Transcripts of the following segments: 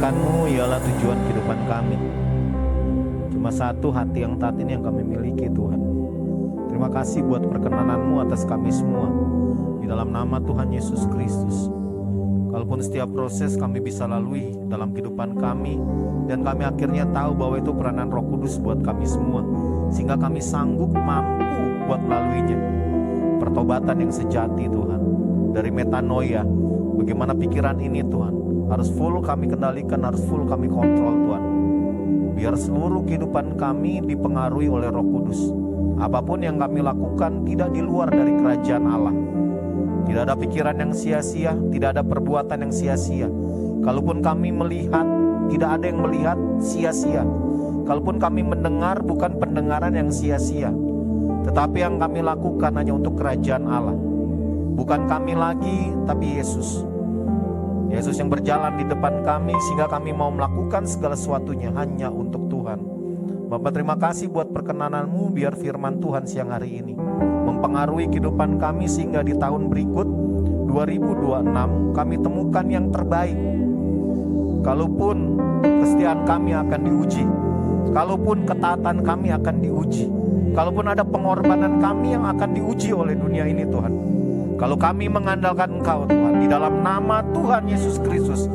Firman-Mu ialah tujuan kehidupan kami. Cuma satu hati yang taat ini yang kami miliki, Tuhan. Terima kasih buat perkenanan-Mu atas kami semua. Di dalam nama Tuhan Yesus Kristus. Kalaupun setiap proses kami bisa lalui dalam kehidupan kami, dan kami akhirnya tahu bahwa itu peranan Roh Kudus buat kami semua, sehingga kami sanggup mampu buat melaluinya. Pertobatan yang sejati, Tuhan, dari metanoia, bagaimana pikiran ini, Tuhan, harus full kami kendalikan, harus full kami kontrol, Tuhan. Biar seluruh kehidupan kami dipengaruhi oleh Roh Kudus. Apapun yang kami lakukan tidak di luar dari kerajaan Allah. Tidak ada pikiran yang sia-sia, tidak ada perbuatan yang sia-sia. Kalaupun kami melihat, tidak ada yang melihat sia-sia. Kalaupun kami mendengar, bukan pendengaran yang sia-sia. Tetapi yang kami lakukan hanya untuk kerajaan Allah. Bukan kami lagi, tapi Yesus. Yesus yang berjalan di depan kami, sehingga kami mau melakukan segala sesuatunya hanya untuk Tuhan. Bapak, terima kasih buat perkenanan-Mu, biar firman Tuhan siang hari ini mempengaruhi kehidupan kami, sehingga di tahun berikut 2026 kami temukan yang terbaik. Kalaupun kesetiaan kami akan diuji, kalaupun ketaatan kami akan diuji, kalaupun ada pengorbanan kami yang akan diuji oleh dunia ini, Tuhan. Kalau kami mengandalkan Engkau, Tuhan, di dalam nama Tuhan Yesus Kristus,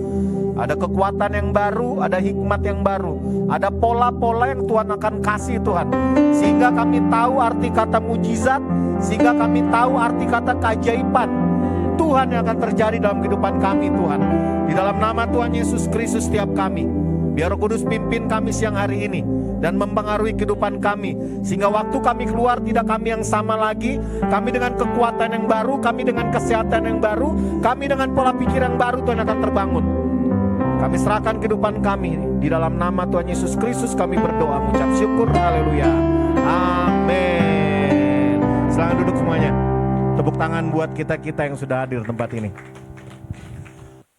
ada kekuatan yang baru, ada hikmat yang baru, ada pola-pola yang Tuhan akan kasih, Tuhan. Sehingga kami tahu arti kata mujizat, sehingga kami tahu arti kata keajaiban Tuhan yang akan terjadi dalam kehidupan kami, Tuhan. Di dalam nama Tuhan Yesus Kristus setiap kami, biar Roh Kudus pimpin kami siang hari ini dan mempengaruhi kehidupan kami, sehingga waktu kami keluar tidak kami yang sama lagi. Kami dengan kekuatan yang baru, kami dengan kesehatan yang baru, kami dengan pola pikir yang baru, Tuhan akan terbangun. Kami serahkan kehidupan kami di dalam nama Tuhan Yesus Kristus. Kami berdoa, mengucap syukur, haleluya, amin. Silakan duduk semuanya. Tepuk tangan buat kita-kita yang sudah hadir tempat ini.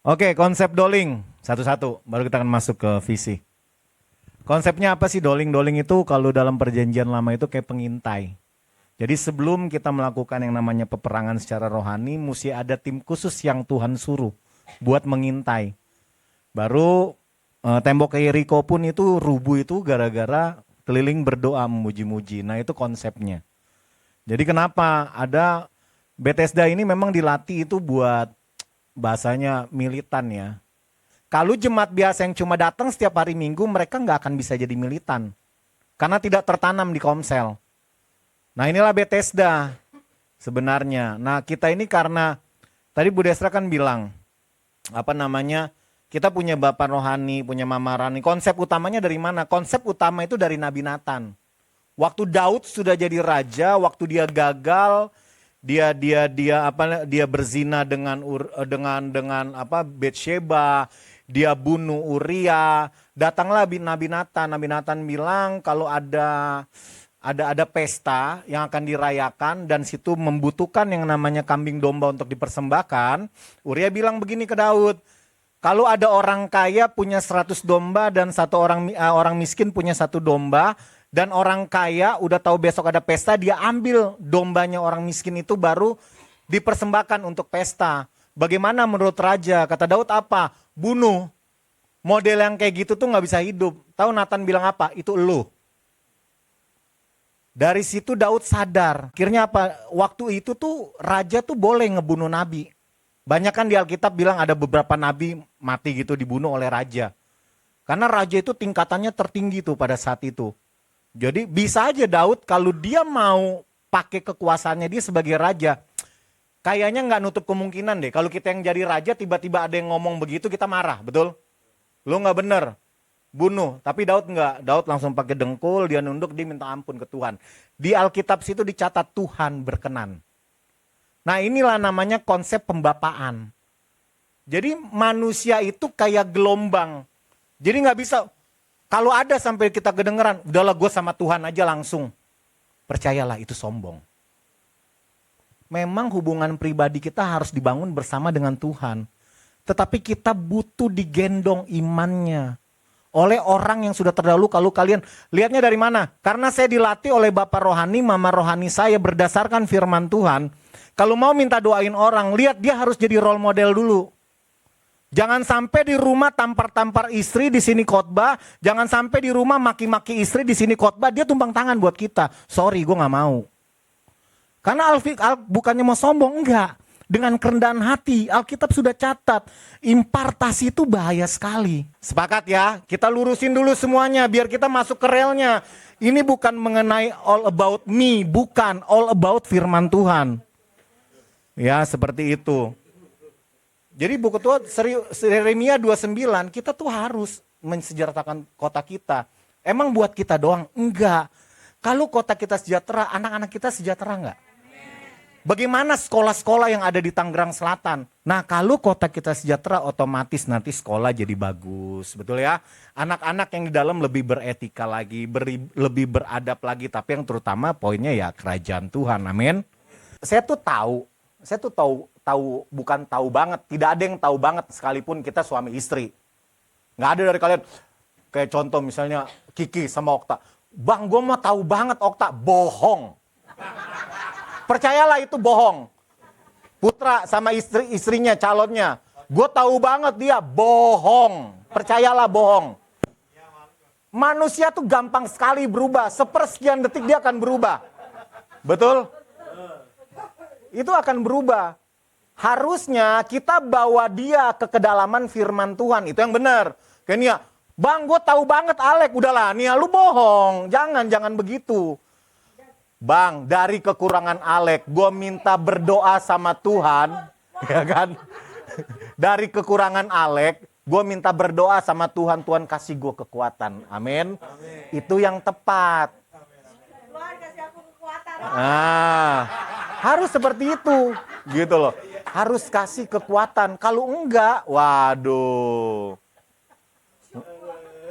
Oke, konsep doling satu-satu, baru kita akan masuk ke visi. Konsepnya apa sih doling? Doling itu kalau dalam perjanjian lama itu kayak pengintai. Jadi sebelum kita melakukan yang namanya peperangan secara rohani, mesti ada tim khusus yang Tuhan suruh buat mengintai. Baru tembok Yeriko pun itu rubuh itu gara-gara keliling berdoa memuji-muji. Nah itu konsepnya. Jadi kenapa ada Bethesda ini memang dilatih itu buat bahasanya militan ya. Kalau jemaat biasa yang cuma datang setiap hari Minggu, mereka nggak akan bisa jadi militan. Karena tidak tertanam di komsel. Nah inilah Bethesda sebenarnya. Nah kita ini karena, tadi Bu Desra kan bilang, kita punya bapak rohani, punya mama rohani. Konsep utamanya dari mana? Konsep utama itu dari Nabi Nathan. Waktu Daud sudah jadi raja, waktu dia gagal, dia berzina dengan Betsheba, dia bunuh Uria, datanglah Nabi Nathan. Nabi Nathan bilang kalau ada pesta yang akan dirayakan dan situ membutuhkan yang namanya kambing domba untuk dipersembahkan. Uria bilang begini ke Daud, kalau ada orang kaya punya 100 domba dan orang miskin punya 1 domba, dan orang kaya udah tahu besok ada pesta, dia ambil dombanya orang miskin itu baru dipersembahkan untuk pesta. Bagaimana menurut raja? Kata Daud apa? Bunuh. Model yang kayak gitu tuh gak bisa hidup. Tahu Nathan bilang apa? Itu elu. Dari situ Daud sadar. Akhirnya apa? Waktu itu tuh raja tuh boleh ngebunuh nabi. Banyak kan di Alkitab bilang ada beberapa nabi mati gitu dibunuh oleh raja. Karena raja itu tingkatannya tertinggi tuh pada saat itu. Jadi bisa aja Daud kalau dia mau pakai kekuasaannya dia sebagai raja, kayaknya nggak nutup kemungkinan deh. Kalau kita yang jadi raja tiba-tiba ada yang ngomong begitu kita marah, betul? Lo nggak bener, bunuh. Tapi Daud nggak, Daud langsung pakai dengkul, dia nunduk, dia minta ampun ke Tuhan. Di Alkitab situ dicatat Tuhan berkenan. Nah inilah namanya konsep pembapaan. Jadi manusia itu kayak gelombang. Jadi nggak bisa, kalau ada sampai kita kedengeran, udahlah gue sama Tuhan aja langsung. Percayalah itu sombong. Memang hubungan pribadi kita harus dibangun bersama dengan Tuhan. Tetapi kita butuh digendong imannya. Oleh orang yang sudah terdahulu. Kalau kalian lihatnya dari mana? Karena saya dilatih oleh bapak rohani, mama rohani saya berdasarkan firman Tuhan. Kalau mau minta doain orang, lihat dia harus jadi role model dulu. Jangan sampai di rumah tampar-tampar istri, di sini khotbah. Jangan sampai di rumah maki-maki istri, di sini khotbah. Dia tumpang tangan buat kita. Sorry, gue gak mau. Karena bukannya mau sombong, enggak. Dengan kerendahan hati, Alkitab sudah catat. Impartasi itu bahaya sekali. Sepakat ya, kita lurusin dulu semuanya biar kita masuk ke relnya. Ini bukan mengenai all about me, bukan all about firman Tuhan. Ya, seperti itu. Jadi buku Tuhan, Yeremia 29, kita tuh harus mensejahterakan kota kita. Emang buat kita doang? Enggak. Kalau kota kita sejahtera, anak-anak kita sejahtera enggak? Bagaimana sekolah-sekolah yang ada di Tangerang Selatan? Nah, kalau kota kita sejahtera, otomatis nanti sekolah jadi bagus. Betul ya? Anak-anak yang di dalam lebih beretika lagi, lebih beradab lagi. Tapi yang terutama poinnya ya kerajaan Tuhan. Amin. Saya tuh tahu, bukan tahu banget. Tidak ada yang tahu banget sekalipun kita suami istri. Nggak ada dari kalian. Kayak contoh misalnya Kiki sama Okta. Bang, gue mah tahu banget Okta. Bohong. Percayalah itu bohong. Putra sama istrinya, calonnya. Gue tahu banget dia bohong. Percayalah bohong. Manusia tuh gampang sekali berubah. Sepersekian detik dia akan berubah. Betul? Itu akan berubah. Harusnya kita bawa dia ke kedalaman firman Tuhan. Itu yang benar. Kayak Nia, bang gue tahu banget Alek. Udahlah Nia lu bohong. Jangan begitu. Bang, dari kekurangan Alek, gue minta berdoa sama Tuhan, ya kan? Dari kekurangan Alek, gue minta berdoa sama Tuhan, Tuhan kasih gue kekuatan. Amin. Itu yang tepat. Tuhan kasih aku kekuatan. Nah, harus seperti itu, gitu loh. Harus kasih kekuatan. Kalau enggak, waduh,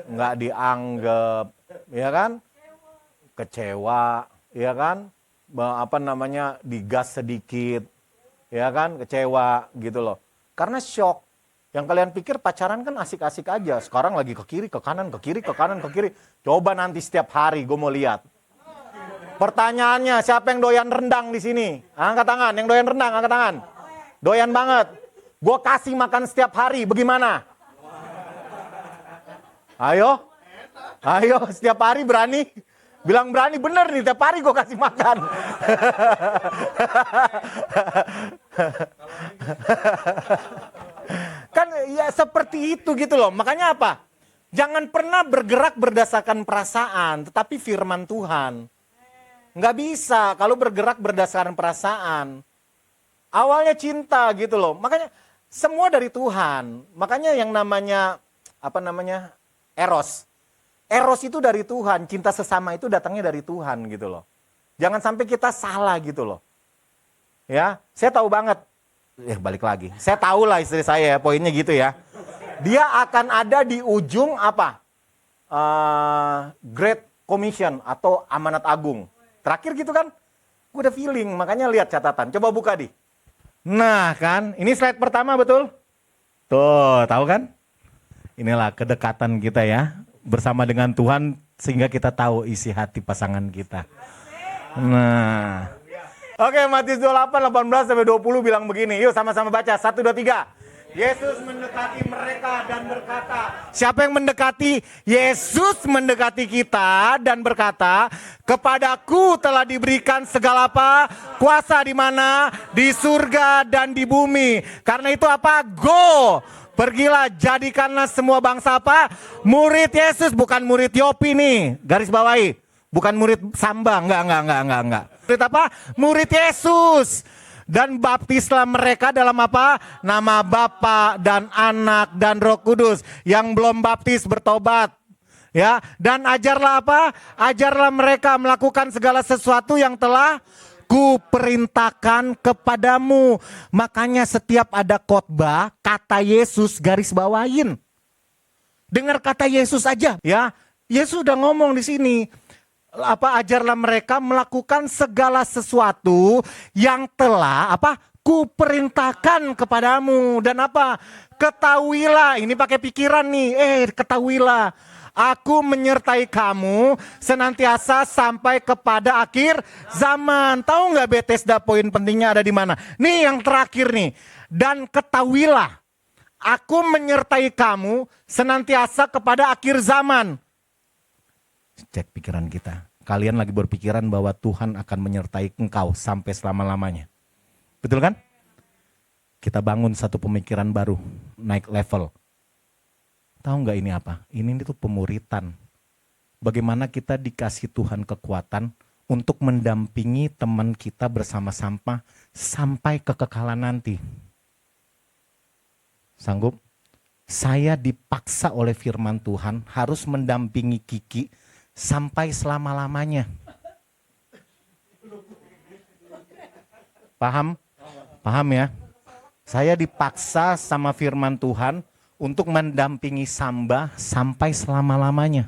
enggak dianggap, ya kan? Kecewa. Ya kan, digas sedikit, ya kan, kecewa gitu loh. Karena shock. Yang kalian pikir pacaran kan asik-asik aja. Sekarang lagi ke kiri, ke kanan, ke kiri, ke kanan, ke kiri. Coba nanti setiap hari gue mau lihat. Pertanyaannya, siapa yang doyan rendang di sini? Angkat tangan, yang doyan rendang, angkat tangan. Doyan banget. Gue kasih makan setiap hari, bagaimana? Ayo, setiap hari berani? Bilang berani bener nih, tiap hari gue kasih makan. Kan ya seperti itu gitu loh. Makanya apa? Jangan pernah bergerak berdasarkan perasaan, tetapi firman Tuhan. Nggak bisa kalau bergerak berdasarkan perasaan. Awalnya cinta gitu loh. Makanya semua dari Tuhan. Makanya yang namanya eros. Eros itu dari Tuhan, cinta sesama itu datangnya dari Tuhan gitu loh. Jangan sampai kita salah gitu loh. Ya, saya tahu banget. Balik lagi. Saya tahu lah istri saya, poinnya gitu ya. Dia akan ada di ujung apa? Great Commission atau amanat agung. Terakhir gitu kan? Gue udah feeling, makanya lihat catatan. Coba buka di. Nah kan, ini slide pertama betul? Tuh, tahu kan? Inilah kedekatan kita ya. Bersama dengan Tuhan sehingga kita tahu isi hati pasangan kita. Nah. Oke, Matius 28, 18-20 bilang begini. Yuk sama-sama baca. 1, 2, 3. Yesus mendekati mereka dan berkata. Siapa yang mendekati? Yesus mendekati kita dan berkata, kepadaku telah diberikan segala apa? Kuasa di mana? Di surga dan di bumi. Karena itu apa? Go! Pergilah, jadikanlah semua bangsa apa? Murid Yesus, bukan murid Yopi nih. Garis bawahi. Bukan murid Samba, enggak. Murid apa? Murid Yesus. Dan baptislah mereka dalam apa? Nama Bapa dan Anak dan Roh Kudus. Yang belum baptis bertobat. Ya, dan ajarlah apa? Ajarlah mereka melakukan segala sesuatu yang telah kuperintahkan kepadamu. Makanya setiap ada khotbah, kata Yesus garis bawain. Dengar kata Yesus aja ya. Yesus udah ngomong di sini. Ajarlah mereka melakukan segala sesuatu yang telah kuperintahkan kepadamu. Dan ketahuilah, ini pakai pikiran nih. Ketahuilah. Aku menyertai kamu senantiasa sampai kepada akhir zaman. Tahu nggak Bethesda poin pentingnya ada di mana? Nih yang terakhir nih. Dan ketahuilah, Aku menyertai kamu senantiasa kepada akhir zaman. Cek pikiran kita. Kalian lagi berpikiran bahwa Tuhan akan menyertai engkau sampai selama-lamanya. Betul kan? Kita bangun satu pemikiran baru, naik level. Tahu nggak ini apa? Ini tuh pemuritan. Bagaimana kita dikasih Tuhan kekuatan untuk mendampingi teman kita bersama-sama sampai kekekalan nanti. Sanggup? Saya dipaksa oleh firman Tuhan harus mendampingi Kiki sampai selama-lamanya. Paham? Paham ya? Saya dipaksa sama firman Tuhan untuk mendampingi Samba sampai selama-lamanya.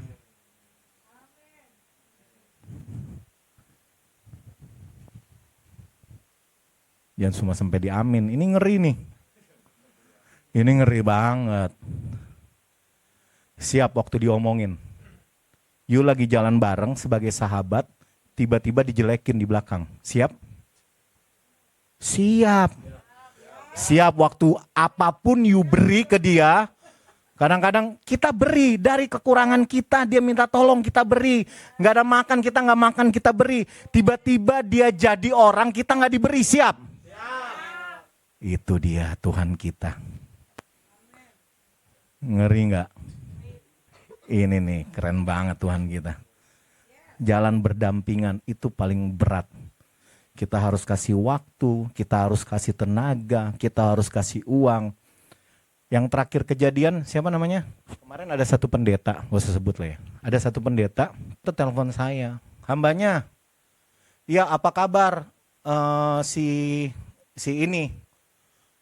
Jangan cuma sampai di amin. Ini ngeri nih. Ini ngeri banget. Siap waktu diomongin. You lagi jalan bareng sebagai sahabat, tiba-tiba dijelekin di belakang. Siap? Siap. Siap waktu apapun you beri ke dia. Kadang-kadang kita beri dari kekurangan kita, dia minta tolong kita beri. Gak ada makan, kita gak makan, kita beri. Tiba-tiba dia jadi orang, kita gak diberi, siap? Itu dia Tuhan kita. Ngeri gak? Ini nih keren banget Tuhan kita. Jalan berdampingan itu paling berat. Kita harus kasih waktu, kita harus kasih tenaga, kita harus kasih uang. Yang terakhir kejadian, siapa namanya? Kemarin ada satu pendeta, gak usah sebut lah ya. Ada satu pendeta, itu telepon saya. Hambanya, ya apa kabar si ini?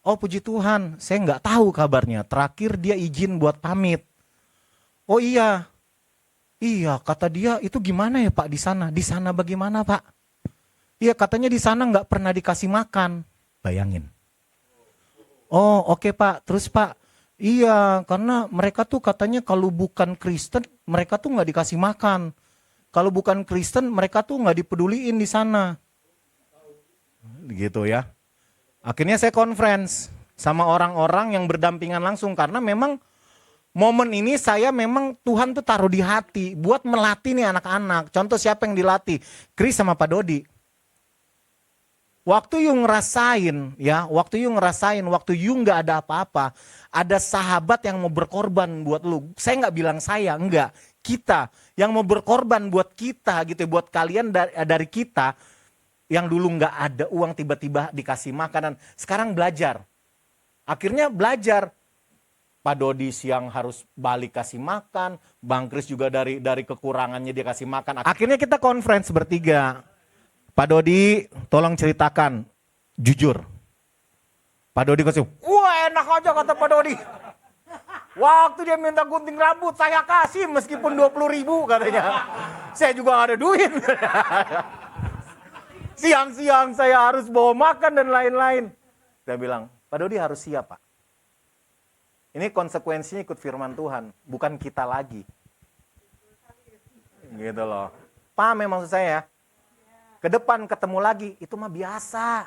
Oh puji Tuhan, saya nggak tahu kabarnya. Terakhir dia izin buat pamit. Oh iya, kata dia itu gimana ya Pak di sana? Di sana bagaimana Pak? Iya katanya di sana nggak pernah dikasih makan. Bayangin. Oh oke Pak, terus Pak? Iya karena mereka tuh katanya kalau bukan Kristen mereka tuh nggak dikasih makan. Kalau bukan Kristen mereka tuh nggak dipeduliin di sana. Gitu ya. Akhirnya saya conference sama orang-orang yang berdampingan langsung karena memang momen ini saya memang Tuhan tuh taruh di hati buat melatih nih anak-anak. Contoh siapa yang dilatih? Chris sama Pak Dodi. Waktu you ngerasain ya, waktu you nggak ada apa-apa, ada sahabat yang mau berkorban buat lu. Saya nggak bilang saya, enggak. Kita yang mau berkorban buat kita gitu, buat kalian dari kita. Yang dulu nggak ada uang tiba-tiba dikasih makanan. Sekarang belajar. Akhirnya belajar. Pak Dodi siang harus balik kasih makan. Bang Kris juga dari kekurangannya dia kasih makan. Akhirnya kita conference bertiga. Pak Dodi tolong ceritakan. Jujur. Pak Dodi kasih. Wah enak aja kata Pak Dodi. Waktu dia minta gunting rambut saya kasih meskipun 20.000 katanya. Saya juga gak ada duit. Siang-siang saya harus bawa makan dan lain-lain. Saya bilang, Pak Dodi harus siap Pak. Ini konsekuensinya ikut firman Tuhan, bukan kita lagi. Gitu loh. Paham ya maksud saya? Ke depan ketemu lagi, itu mah biasa.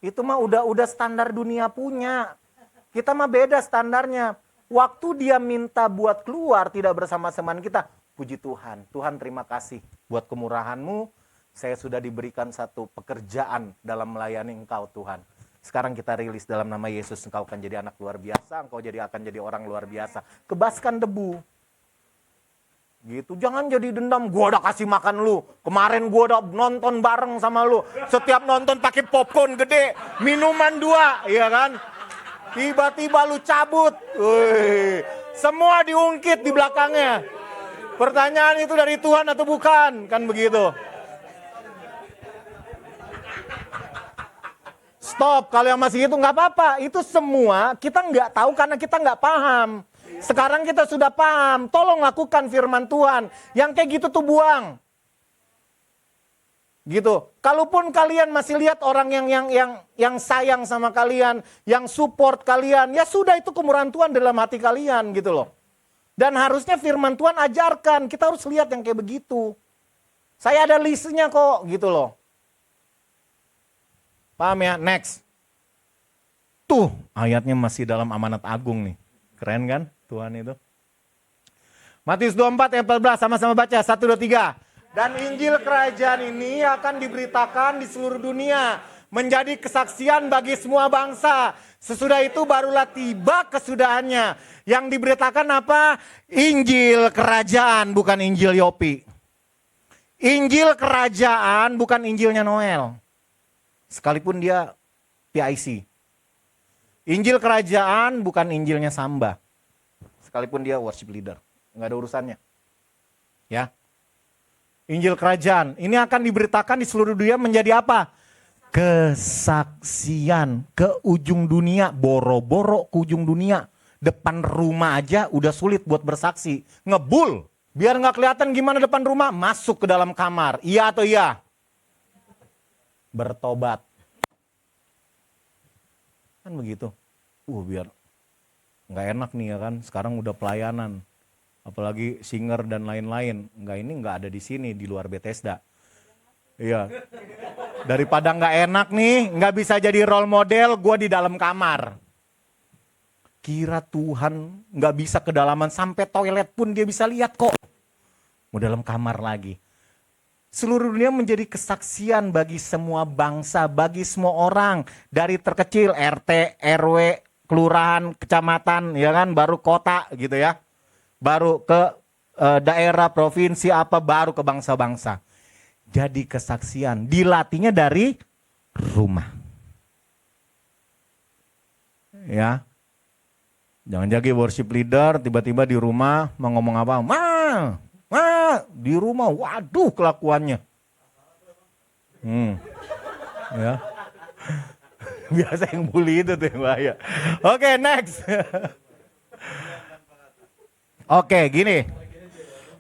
Itu mah udah standar dunia punya. Kita mah beda standarnya. Waktu dia minta buat keluar tidak bersama teman kita, puji Tuhan. Tuhan terima kasih buat kemurahan-Mu. Saya sudah diberikan satu pekerjaan dalam melayani Engkau Tuhan. Sekarang kita rilis dalam nama Yesus, Engkau akan jadi anak luar biasa, Engkau akan jadi orang luar biasa. Kebaskan debu. Gitu, jangan jadi dendam, gua udah kasih makan lu. Kemarin gua udah nonton bareng sama lu. Setiap nonton pakai popcorn gede, minuman 2, iya kan? Tiba-tiba lu cabut. Wih, semua diungkit di belakangnya. Pertanyaan itu dari Tuhan atau bukan? Kan begitu. Stop, kalau yang masih itu nggak apa-apa. Itu semua kita nggak tahu karena kita nggak paham. Sekarang kita sudah paham. Tolong lakukan firman Tuhan. Yang kayak gitu tuh buang. Gitu. Kalaupun kalian masih lihat orang yang sayang sama kalian, yang support kalian, ya sudah itu kemurahan Tuhan dalam hati kalian gitu loh. Dan harusnya firman Tuhan ajarkan. Kita harus lihat yang kayak begitu. Saya ada listnya kok gitu loh. Paham ya? Next. Tuh ayatnya masih dalam amanat agung nih. Keren kan Tuhan itu. Matius 24 ayat 14 sama-sama baca 1, 2, 3. Dan Injil kerajaan ini akan diberitakan di seluruh dunia. Menjadi kesaksian bagi semua bangsa. Sesudah itu barulah tiba kesudahannya. Yang diberitakan apa? Injil kerajaan bukan Injil Yopi. Injil kerajaan bukan Injilnya Noel. Sekalipun dia PIC. Injil kerajaan bukan Injilnya Samba. Sekalipun dia worship leader. Nggak ada urusannya. Ya. Injil kerajaan. Ini akan diberitakan di seluruh dunia menjadi apa? Kesaksian ke ujung dunia. Boro-boro ke ujung dunia. Depan rumah aja udah sulit buat bersaksi. Ngebul. Biar nggak kelihatan gimana depan rumah. Masuk ke dalam kamar. Iya atau iya? Bertobat. Kan begitu. Biar nggak enak nih ya kan. Sekarang udah pelayanan. Apalagi singer dan lain-lain. Ini nggak ada di sini di luar Bethesda. Iya. Daripada nggak enak nih, nggak bisa jadi role model, gue di dalam kamar. Kira Tuhan nggak bisa kedalaman sampai toilet pun dia bisa lihat kok. Mau dalam kamar lagi. Seluruh dunia menjadi kesaksian bagi semua bangsa, bagi semua orang. Dari terkecil RT, RW, kelurahan, kecamatan, ya kan, baru kota gitu ya. Baru ke daerah, provinsi apa, baru ke bangsa-bangsa. Jadi kesaksian, dilatihnya dari rumah. Ya. Jangan jadi worship leader, tiba-tiba di rumah mau ngomong apa, di rumah, waduh kelakuannya. Ya. Biasa yang bully itu tuh yang bahaya. Oke, next. Oke, gini.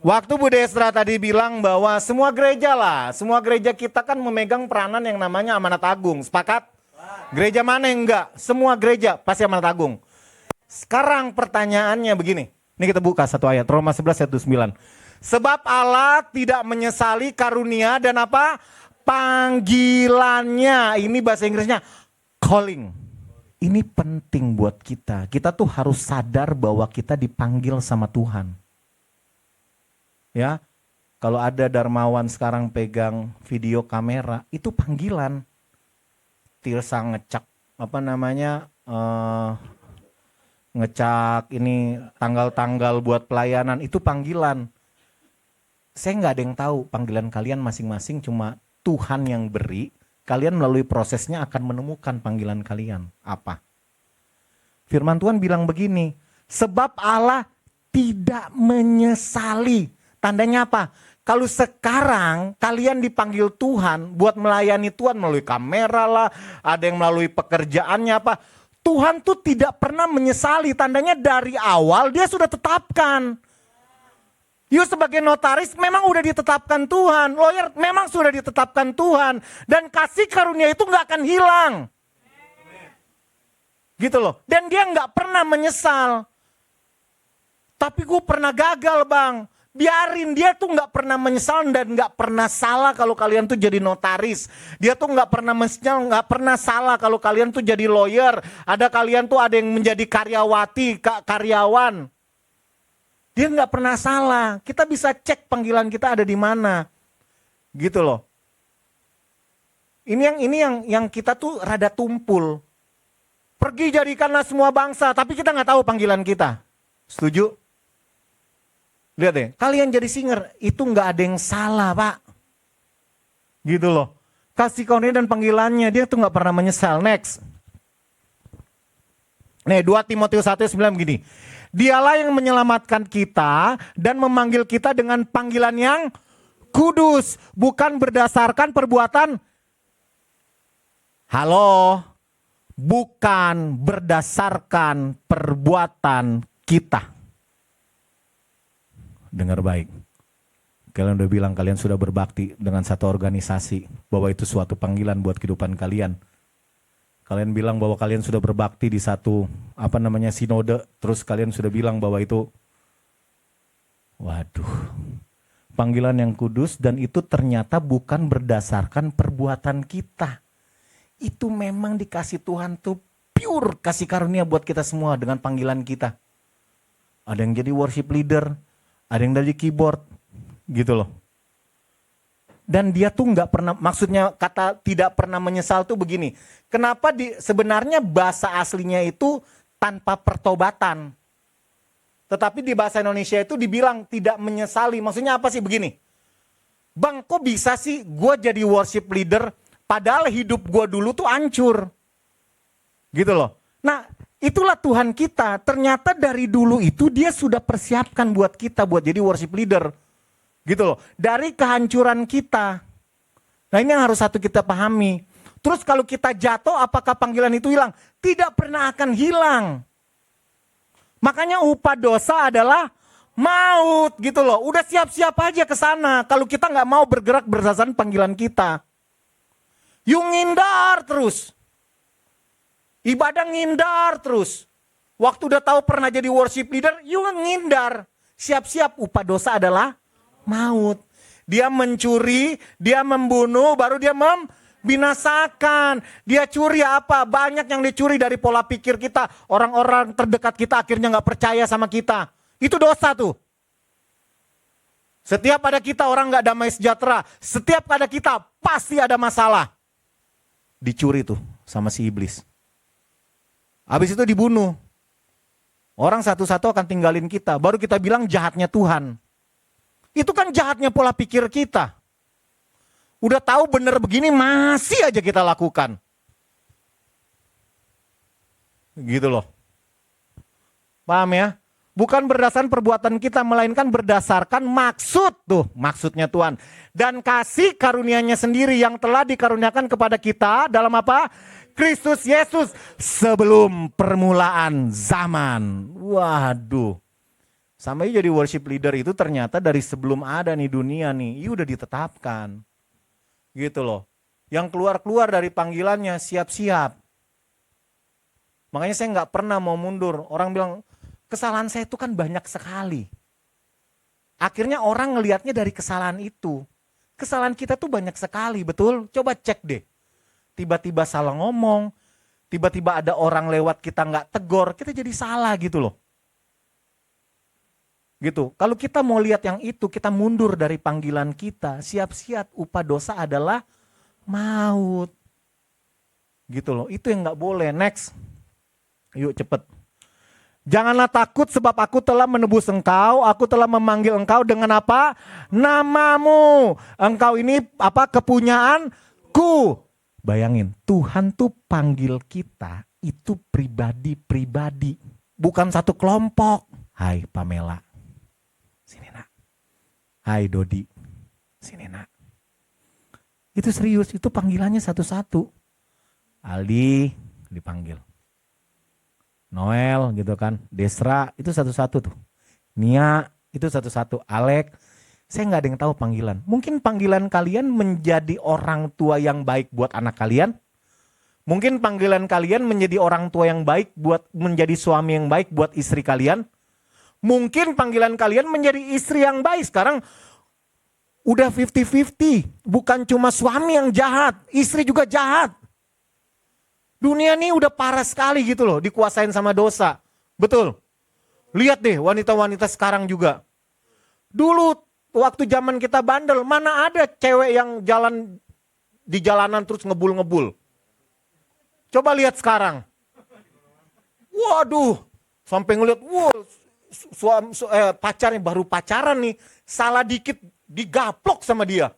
Waktu Bu Desra tadi bilang bahwa semua gereja kita kan memegang peranan yang namanya amanat agung. Sepakat? Gereja mana yang enggak? Semua gereja pasti amanat agung. Sekarang pertanyaannya begini. Ini kita buka satu ayat, Roma 11 ayat 9. Sebab Allah tidak menyesali karunia dan apa? Panggilannya. Ini bahasa Inggrisnya calling. Ini penting buat kita. Kita tuh harus sadar bahwa kita dipanggil sama Tuhan. Ya, kalau ada Darmawan sekarang pegang video kamera, itu panggilan. Tirsa ngecak, ngecak ini tanggal-tanggal buat pelayanan, itu panggilan. Saya nggak ada yang tahu panggilan kalian masing-masing, cuma Tuhan yang beri. Kalian melalui prosesnya akan menemukan panggilan kalian. Apa? Firman Tuhan bilang begini, sebab Allah tidak menyesali. Tandanya apa? Kalau sekarang kalian dipanggil Tuhan buat melayani Tuhan melalui kamera lah, ada yang melalui pekerjaannya apa. Tuhan tuh tidak pernah menyesali. Tandanya dari awal dia sudah tetapkan. You sebagai notaris memang udah ditetapkan Tuhan. Lawyer memang sudah ditetapkan Tuhan. Dan kasih karunia itu gak akan hilang. Gitu loh. Dan dia gak pernah menyesal. Tapi gue pernah gagal bang. Biarin, dia tuh gak pernah menyesal dan gak pernah salah kalau kalian tuh jadi notaris. Dia tuh gak pernah menyesal, gak pernah salah kalau kalian tuh jadi lawyer. Ada kalian tuh ada yang menjadi karyawati, karyawan. Dia nggak pernah salah. Kita bisa cek panggilan kita ada di mana, gitu loh. Ini yang kita tuh rada tumpul. Pergi jadikanlah semua bangsa, tapi kita nggak tahu panggilan kita. Setuju? Lihat deh, kalian jadi singer itu nggak ada yang salah pak, gitu loh. Kasih karunia dan panggilannya dia tuh nggak pernah menyesal. Next. Nih 2 Timotius 1:9 begini. Dialah yang menyelamatkan kita dan memanggil kita dengan panggilan yang kudus. Bukan berdasarkan perbuatan. Halo. Bukan berdasarkan perbuatan kita. Dengar baik. Kalian udah bilang kalian sudah berbakti dengan satu organisasi. Bahwa itu suatu panggilan buat kehidupan kalian. Kalian bilang bahwa kalian sudah berbakti di satu sinode, terus kalian sudah bilang bahwa itu panggilan yang kudus dan itu ternyata bukan berdasarkan perbuatan kita. Itu memang dikasih Tuhan tuh pure kasih karunia buat kita semua dengan panggilan kita. Ada yang jadi worship leader, ada yang dari keyboard, gitu loh. Dan dia tuh nggak pernah, maksudnya kata tidak pernah menyesal tuh begini. Kenapa sebenarnya bahasa aslinya itu tanpa pertobatan. Tetapi di bahasa Indonesia itu dibilang tidak menyesali. Maksudnya apa sih begini? Bang, kok bisa sih gue jadi worship leader padahal hidup gue dulu tuh hancur. Gitu loh. Nah, itulah Tuhan kita. Ternyata dari dulu itu dia sudah persiapkan buat kita buat jadi worship leader. Gitu loh. Dari kehancuran kita. Nah, ini yang harus satu kita pahami. Terus kalau kita jatuh, apakah panggilan itu hilang? Tidak pernah akan hilang. Makanya upah dosa adalah maut gitu loh. Udah siap-siap aja ke sana. Kalau kita nggak mau bergerak berdasarkan panggilan kita. You ngindar terus. Ibadah ngindar terus. Waktu udah tahu pernah jadi worship leader, you ngindar. Siap-siap upah dosa adalah maut. Dia mencuri, dia membunuh, baru dia membinasakan. Dia curi apa? Banyak yang dicuri dari pola pikir kita. Orang-orang terdekat kita akhirnya gak percaya sama kita. Itu dosa tuh. Setiap ada kita orang gak damai sejahtera. Setiap ada kita pasti ada masalah. Dicuri tuh sama si iblis. Habis itu dibunuh. Orang satu-satu akan tinggalin kita. Baru kita bilang jahatnya Tuhan. Itu kan jahatnya pola pikir kita. Udah tahu bener begini masih aja kita lakukan. Gitu loh. Paham ya? Bukan berdasarkan perbuatan kita, melainkan berdasarkan maksud tuh. Maksudnya Tuhan. Dan kasih karunia-Nya sendiri yang telah dikaruniakan kepada kita dalam apa? Kristus Yesus sebelum permulaan zaman. Waduh. Sampai jadi worship leader itu ternyata dari sebelum ada nih dunia nih, udah ditetapkan. Gitu loh. Yang keluar-keluar dari panggilannya siap-siap. Makanya saya nggak pernah mau mundur. Orang bilang, kesalahan saya itu kan banyak sekali. Akhirnya orang ngelihatnya dari kesalahan itu. Kesalahan kita tuh banyak sekali, betul? Coba cek deh. Tiba-tiba salah ngomong, tiba-tiba ada orang lewat kita nggak tegur, kita jadi salah gitu loh. Gitu. Kalau kita mau lihat yang itu, kita mundur dari panggilan kita. Siap-siap upah dosa adalah maut. Gitu loh. Itu yang gak boleh. Next. Yuk cepet. Janganlah takut sebab aku telah menebus engkau. Aku telah memanggil engkau dengan apa? Namamu. Engkau ini apa? Kepunyaanku. Bayangin. Tuhan tuh panggil kita itu pribadi-pribadi. Bukan satu kelompok. Hai Pamela. Sini nak. Hai Dodi. Sini nak. Itu serius, itu panggilannya satu-satu. Aldi dipanggil. Noel gitu kan. Desra itu satu-satu tuh. Nia itu satu-satu. Alek. Saya gak ada yang tahu panggilan. Mungkin panggilan kalian menjadi orang tua yang baik buat anak kalian. Mungkin panggilan kalian menjadi orang tua yang baik buat menjadi suami yang baik buat istri kalian. Mungkin panggilan kalian menjadi istri yang baik. Sekarang udah 50-50. Bukan cuma suami yang jahat, istri juga jahat. Dunia ini udah parah sekali gitu loh, dikuasain sama dosa. Betul. Lihat deh wanita-wanita sekarang juga. Dulu waktu zaman kita bandel, mana ada cewek yang jalan di jalanan terus ngebul-ngebul. Coba lihat sekarang. Waduh, sampai ngeliat, pacarnya baru pacaran nih, salah dikit digaplok sama dia.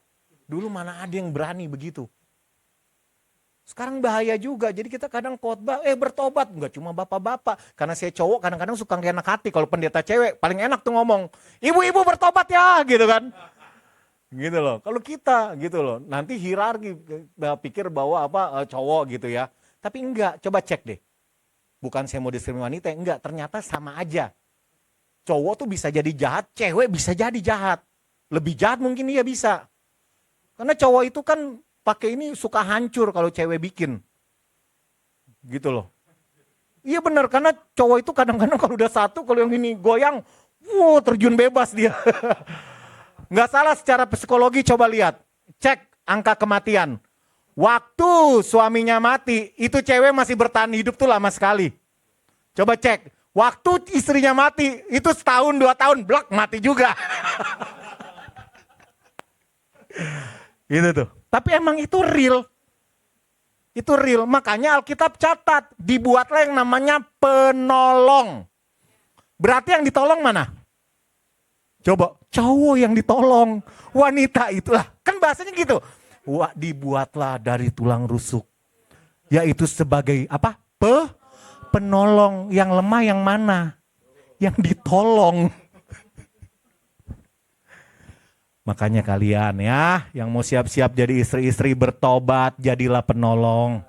Dulu mana ada yang berani begitu. Sekarang bahaya juga, jadi kita kadang khotbah, bertobat. Enggak cuma bapak-bapak, karena saya cowok kadang-kadang suka gak enak hati. Kalau pendeta cewek paling enak tuh ngomong, ibu-ibu bertobat ya, gitu kan. Gitu loh, kalau kita gitu loh, nanti hierarki pikir bahwa cowok gitu ya. Tapi enggak, coba cek deh. Bukan saya mau diskriminasi wanita, enggak, ternyata sama aja. Cowok tuh bisa jadi jahat, cewek bisa jadi jahat. Lebih jahat mungkin dia bisa. Karena cowok itu kan pakai ini suka hancur kalau cewek bikin. Gitu loh. Iya benar, karena cowok itu kadang-kadang kalau udah satu, kalau yang ini goyang, terjun bebas dia. Nggak salah secara psikologi, coba lihat. Cek angka kematian. Waktu suaminya mati, itu cewek masih bertahan hidup tuh lama sekali. Coba cek, waktu istrinya mati, itu setahun 2 tahun, blok mati juga. Gitu tuh. Tapi emang itu real. Itu real, makanya Alkitab catat, dibuatlah yang namanya penolong. Berarti yang ditolong mana? Coba, cowok yang ditolong, wanita itulah. Kan bahasanya gitu. Wah, dibuatlah dari tulang rusuk. Yaitu sebagai apa? Penolong. Yang lemah yang mana? Yang ditolong. Makanya kalian ya, yang mau siap-siap jadi istri-istri bertobat, jadilah penolong.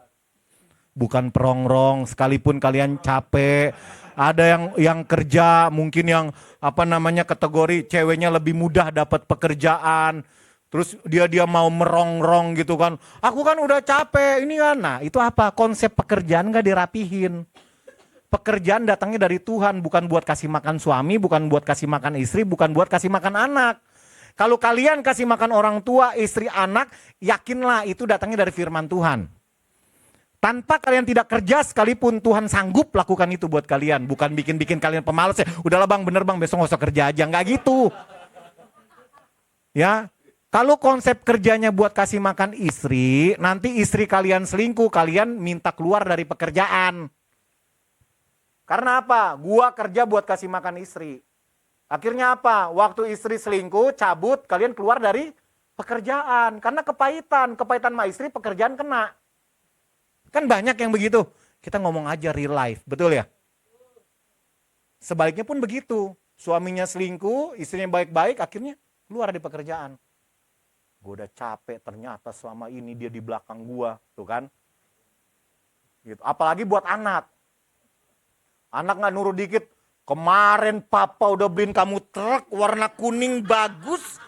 Bukan perongrong, sekalipun kalian capek. Ada yang kerja, mungkin yang kategori ceweknya lebih mudah dapat pekerjaan. Terus dia mau merongrong gitu kan. Aku kan udah capek ini kan. Nah itu apa? Konsep pekerjaan gak dirapihin. Pekerjaan datangnya dari Tuhan. Bukan buat kasih makan suami, bukan buat kasih makan istri, bukan buat kasih makan anak. Kalau kalian kasih makan orang tua, istri, anak, yakinlah itu datangnya dari firman Tuhan. Tanpa kalian tidak kerja sekalipun Tuhan sanggup lakukan itu buat kalian. Bukan bikin kalian pemalas ya. Udahlah bang, bener bang, besok gak usah kerja aja. Nggak gitu. Ya. Kalau konsep kerjanya buat kasih makan istri, nanti istri kalian selingkuh, kalian minta keluar dari pekerjaan. Karena apa? Gua kerja buat kasih makan istri. Akhirnya apa? Waktu istri selingkuh, cabut, kalian keluar dari pekerjaan. Karena kepahitan sama istri, pekerjaan kena. Kan banyak yang begitu. Kita ngomong aja real life, betul ya? Sebaliknya pun begitu. Suaminya selingkuh, istrinya baik-baik, akhirnya keluar dari pekerjaan. Gue udah capek, ternyata selama ini dia di belakang gue, tuh kan? Gitu. Apalagi buat anak. Anak nggak nurut dikit. Kemarin papa udah beliin kamu truk warna kuning bagus,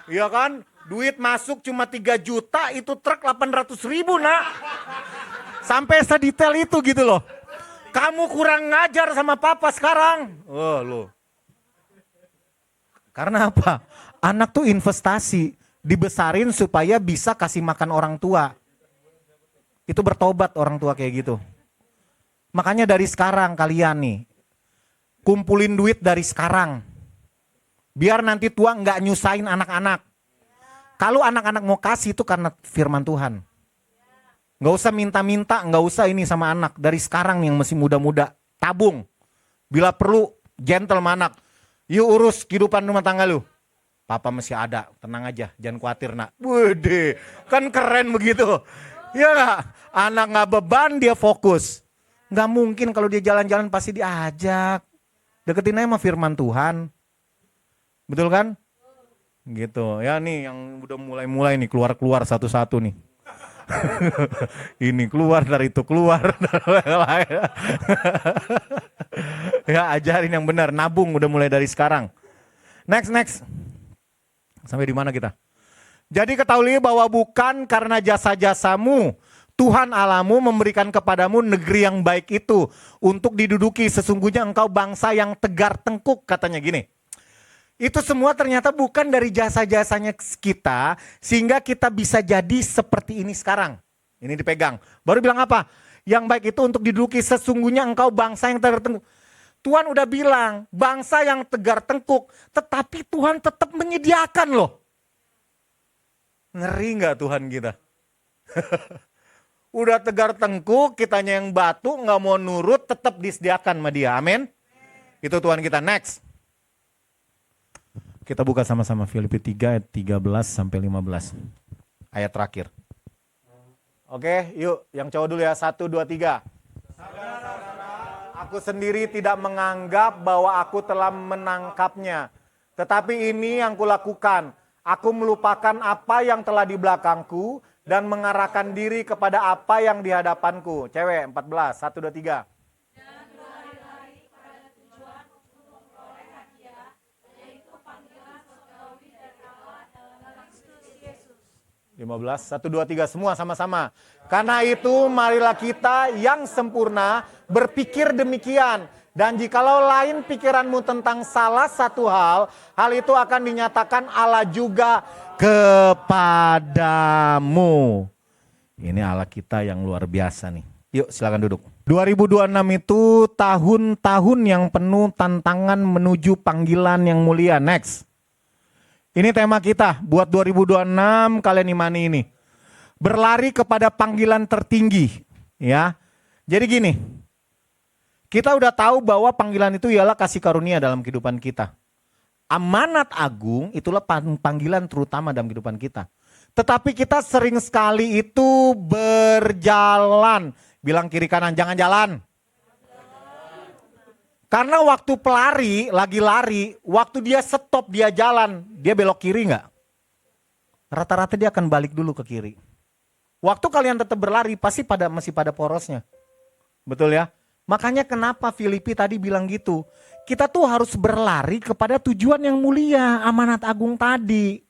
ya kan? Duit masuk cuma 3 juta, itu truk 800.000 nak. Sampai sedetail itu gitu loh. Kamu kurang ngajar sama papa sekarang. Oh loh. Karena apa? Anak tuh investasi. Dibesarin supaya bisa kasih makan orang tua. Itu bertobat orang tua kayak gitu. Makanya dari sekarang kalian nih, kumpulin duit dari sekarang. Biar nanti tua nggak nyusahin anak-anak. Kalau anak-anak mau kasih itu karena firman Tuhan. Nggak usah minta-minta, nggak usah ini sama anak. Dari sekarang yang masih muda-muda, tabung. Bila perlu, gentle sama anak. Yuk urus kehidupan rumah tangga lu. Papa masih ada, tenang aja, jangan khawatir nak. Wede, kan keren begitu. Ya gak? Anak gak beban, dia fokus. Gak mungkin kalau dia jalan-jalan pasti diajak. Deketin aja sama firman Tuhan. Betul kan? Gitu, ya nih yang udah mulai-mulai nih, keluar-keluar satu-satu nih. Ini keluar dari itu, keluar. Ya ajarin yang benar, nabung udah mulai dari sekarang. Next. Sampai di mana kita? Jadi ketahui bahwa bukan karena jasa-jasamu, Tuhan Allahmu memberikan kepadamu negeri yang baik itu untuk diduduki. Sesungguhnya engkau bangsa yang tegar tengkuk, katanya gini. Itu semua ternyata bukan dari jasa-jasanya kita sehingga kita bisa jadi seperti ini sekarang. Ini dipegang. Baru bilang apa? Yang baik itu untuk diduduki. Sesungguhnya engkau bangsa yang tegar tengkuk. Tuhan udah bilang, bangsa yang tegar tengkuk, tetapi Tuhan tetap menyediakan loh. Ngeri gak Tuhan kita? Udah tegar tengkuk, kitanya yang batu, gak mau nurut, tetap disediakan sama dia. Amin. Itu Tuhan kita. Next. Kita buka sama-sama Filipi 3 ayat 13 sampai 15. Ayat terakhir. Oke, yuk yang cowok dulu ya. 1, 2, 3. Aku sendiri tidak menganggap bahwa aku telah menangkapnya. Tetapi ini yang kulakukan. Aku melupakan apa yang telah di belakangku dan mengarahkan diri kepada apa yang di hadapanku. Cewek 14, 1, 2, 3. Dan berlari-lari pada tujuan untuk memperoleh hadiah, yaitu panggilan surgawi dari Allah dalam Kristus Yesus. 15, 1, 2, 3 semua sama-sama. Karena itu marilah kita yang sempurna berpikir demikian. Dan jikalau lain pikiranmu tentang salah satu hal itu akan dinyatakan Allah juga kepadamu. Ini Allah kita yang luar biasa nih. Yuk silakan duduk. 2026 itu tahun-tahun yang penuh tantangan menuju panggilan yang mulia. Next. Ini tema kita buat 2026, kalian imani ini. Berlari kepada panggilan tertinggi. Ya. Jadi gini. Kita udah tahu bahwa panggilan itu ialah kasih karunia dalam kehidupan kita. Amanat agung itulah panggilan terutama dalam kehidupan kita. Tetapi kita sering sekali itu berjalan. Bilang kiri kanan, jangan jalan. Karena waktu pelari, lagi lari, waktu dia stop, dia jalan, dia belok kiri nggak? Rata-rata dia akan balik dulu ke kiri. Waktu kalian tetap berlari, pasti masih pada porosnya. Betul ya? Makanya kenapa Filipi tadi bilang gitu. Kita tuh harus berlari kepada tujuan yang mulia, amanat agung tadi.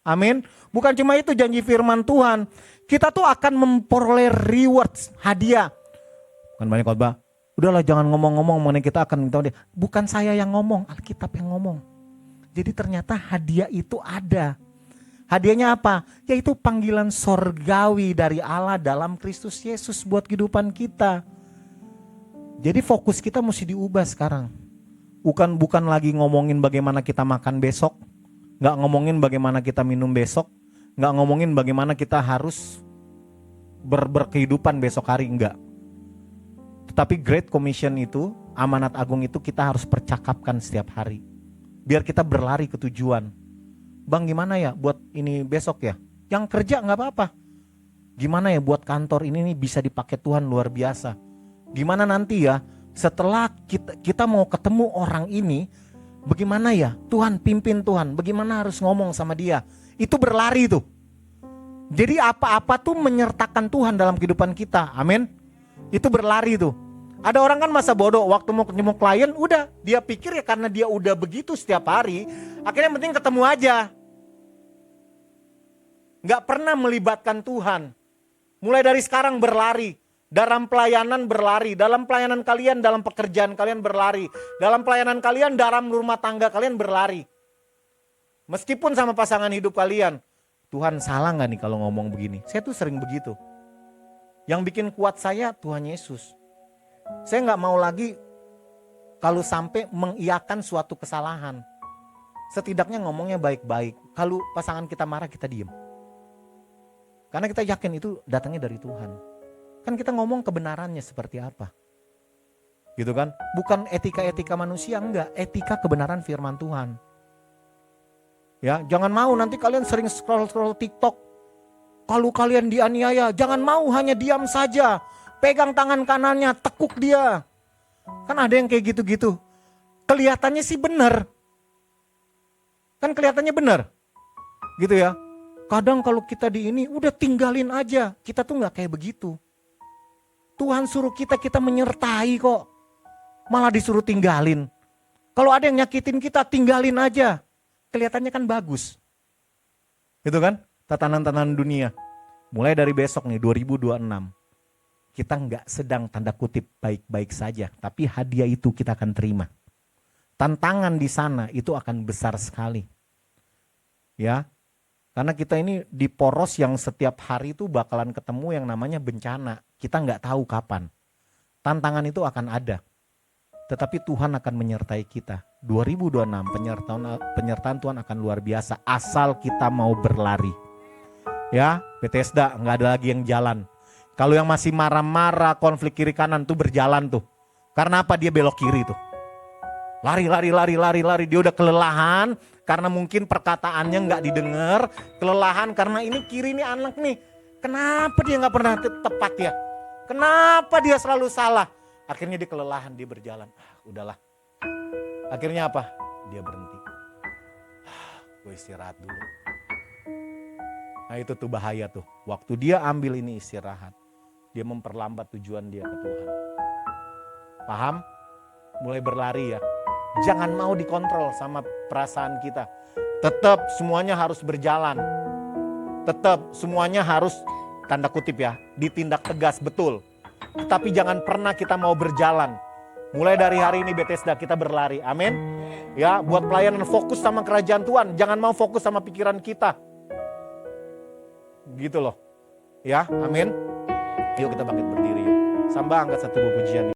Amin. Bukan cuma itu janji firman Tuhan. Kita tuh akan memperoleh rewards, hadiah. Bukan banyak khotbah. Udahlah jangan ngomong-ngomong mengenai kita akan minta hadiah. Bukan saya yang ngomong, Alkitab yang ngomong. Jadi ternyata hadiah itu ada. Hadiahnya apa? Yaitu panggilan sorgawi dari Allah dalam Kristus Yesus buat kehidupan kita. Jadi fokus kita mesti diubah sekarang. Bukan lagi ngomongin bagaimana kita makan besok. Nggak ngomongin bagaimana kita minum besok, nggak ngomongin bagaimana kita harus berkehidupan besok hari, enggak. Tetapi Great Commission itu, amanat agung itu kita harus percakapkan setiap hari. Biar kita berlari ke tujuan. Bang gimana ya buat ini besok ya? Yang kerja nggak apa-apa. Gimana ya buat kantor ini nih bisa dipakai Tuhan luar biasa. Gimana nanti ya setelah kita mau ketemu orang ini, bagaimana ya Tuhan pimpin Tuhan, bagaimana harus ngomong sama dia. Itu berlari tuh. Jadi apa-apa tuh menyertakan Tuhan dalam kehidupan kita. Amin. Itu berlari tuh. Ada orang kan masa bodoh waktu mau ketemu klien udah. Dia pikir ya karena dia udah begitu setiap hari. Akhirnya yang penting ketemu aja. Gak pernah melibatkan Tuhan. Mulai dari sekarang berlari. Dalam pelayanan berlari, dalam pelayanan kalian, dalam pekerjaan kalian berlari. Dalam pelayanan kalian, dalam rumah tangga kalian berlari. Meskipun sama pasangan hidup kalian. Tuhan salah gak nih kalau ngomong begini? Saya tuh sering begitu. Yang bikin kuat saya Tuhan Yesus. Saya gak mau lagi kalau sampai mengiyakan suatu kesalahan. Setidaknya ngomongnya baik-baik. Kalau pasangan kita marah kita diem. Karena kita yakin itu datangnya dari Tuhan. Kan kita ngomong kebenarannya seperti apa. Gitu kan? Bukan etika-etika manusia, enggak. Etika kebenaran firman Tuhan. Ya, jangan mau nanti kalian sering scroll-scroll TikTok. Kalau kalian dianiaya, jangan mau hanya diam saja. Pegang tangan kanannya, tekuk dia. Kan ada yang kayak gitu-gitu. Kelihatannya sih benar. Kan kelihatannya benar. Gitu ya. Kadang kalau kita di ini, udah tinggalin aja. Kita tuh gak kayak begitu. Tuhan suruh kita menyertai kok. Malah disuruh tinggalin. Kalau ada yang nyakitin kita, tinggalin aja. Kelihatannya kan bagus. Gitu kan? Tatanan-tatanan dunia. Mulai dari besok nih, 2026. Kita nggak sedang tanda kutip baik-baik saja. Tapi hadiah itu kita akan terima. Tantangan di sana itu akan besar sekali. Ya. Karena kita ini di poros yang setiap hari itu bakalan ketemu yang namanya bencana. Kita nggak tahu kapan. Tantangan itu akan ada. Tetapi Tuhan akan menyertai kita. 2026 penyertaan Tuhan akan luar biasa. Asal kita mau berlari. Ya, Bethesda nggak ada lagi yang jalan. Kalau yang masih marah-marah, konflik kiri kanan tuh berjalan tuh. Karena apa? Dia belok kiri tuh. Lari. Dia udah kelelahan. Karena mungkin perkataannya nggak didengar, kelelahan karena ini kiri nih anak nih. Kenapa dia nggak pernah tepat ya? Kenapa dia selalu salah? Akhirnya dia kelelahan, dia berjalan. Udahlah. Akhirnya apa? Dia berhenti. Gue istirahat dulu. Nah itu tuh bahaya tuh. Waktu dia ambil ini istirahat, dia memperlambat tujuan dia ke Tuhan. Paham? Mulai berlari ya. Jangan mau dikontrol sama perasaan kita. Tetap semuanya harus berjalan. Tetap semuanya harus tanda kutip ya, ditindak tegas betul. Tetapi jangan pernah kita mau berjalan. Mulai dari hari ini Bethesda kita berlari. Amin. Ya, buat pelayanan fokus sama kerajaan Tuhan. Jangan mau fokus sama pikiran kita. Gitu loh. Ya, amin. Yuk kita bangkit berdiri yuk. Samba angkat satu buah pujian.